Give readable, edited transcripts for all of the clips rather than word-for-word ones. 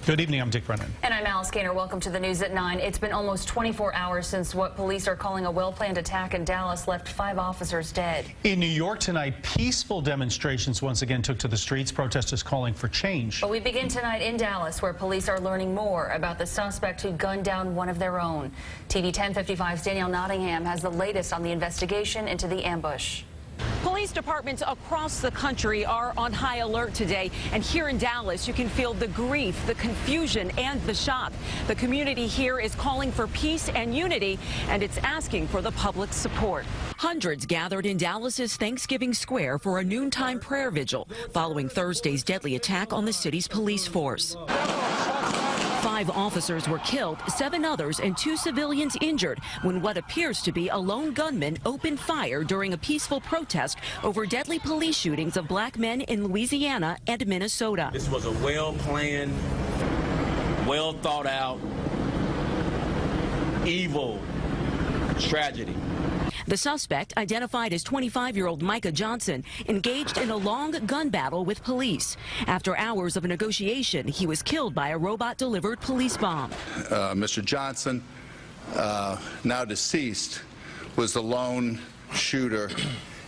Good evening, I'm Dick Brennan. And I'm Alice Gaynor. Welcome to the news at 9. It's been almost 24 hours since what police are calling a well-planned attack in Dallas left 5 officers dead. In New York tonight, peaceful demonstrations once again took to the streets, protesters calling for change. But we begin tonight in Dallas, where police are learning more about the suspect who gunned down one of their own. TV 1055's Danielle Nottingham has the latest on the investigation into the ambush. Police departments across the country are on high alert today, and here in Dallas you can feel the grief, the confusion, and the shock. The community here is calling for peace and unity, and it's asking for the public's support. Hundreds gathered in Dallas's Thanksgiving Square for a noontime prayer vigil following Thursday's deadly attack on the city's police force. 5 officers were killed, 7 others and 2 civilians injured when what appears to be a lone gunman opened fire during a peaceful protest over deadly police shootings of black men in Louisiana and Minnesota. This was a well-planned, well-thought-out, evil tragedy. The suspect, identified as 25-year-old Micah Johnson, engaged in a long gun battle with police. After hours of negotiation, he was killed by a robot-delivered police bomb. Mr. Johnson, now deceased, was the lone shooter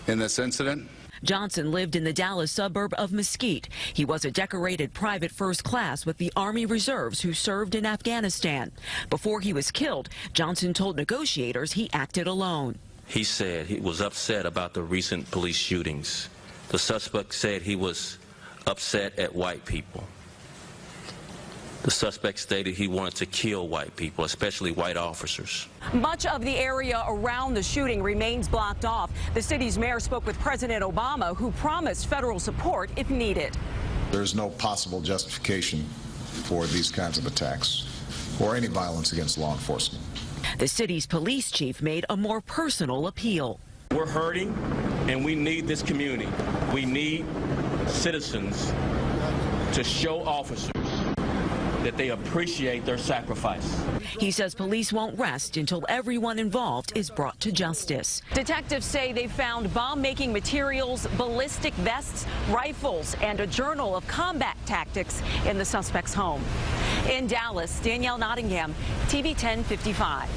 in this incident. Johnson lived in the Dallas suburb of Mesquite. He was a decorated private first class with the Army Reserves who served in Afghanistan. Before he was killed, Johnson told negotiators he acted alone. He said he was upset about the recent police shootings. The suspect said he was upset at white people. The suspect stated he wanted to kill white people, especially white officers. Much of the area around the shooting remains blocked off. The city's mayor spoke with President Obama, who promised federal support if needed. There's no possible justification for these kinds of attacks or any violence against law enforcement. The city's police chief made a more personal appeal. We're hurting, and we need this community. We need citizens to show officers that they appreciate their sacrifice. He says police won't rest until everyone involved is brought to justice. Detectives say they found bomb-making materials, ballistic vests, rifles, and a journal of combat tactics in the suspect's home. In Dallas, Danielle Nottingham, TV 1055.